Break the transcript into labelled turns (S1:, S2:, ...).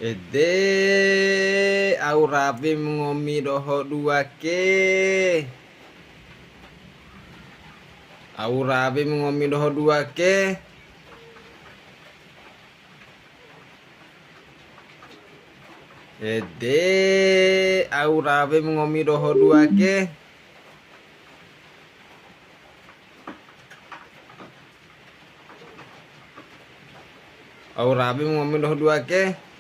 S1: Ede au rabi mengomi doho dua ke. Au rabi mengomi doho dua ke. Ede au rabi mengomi doho dua ke. Au rabi mengomi doho dua ke.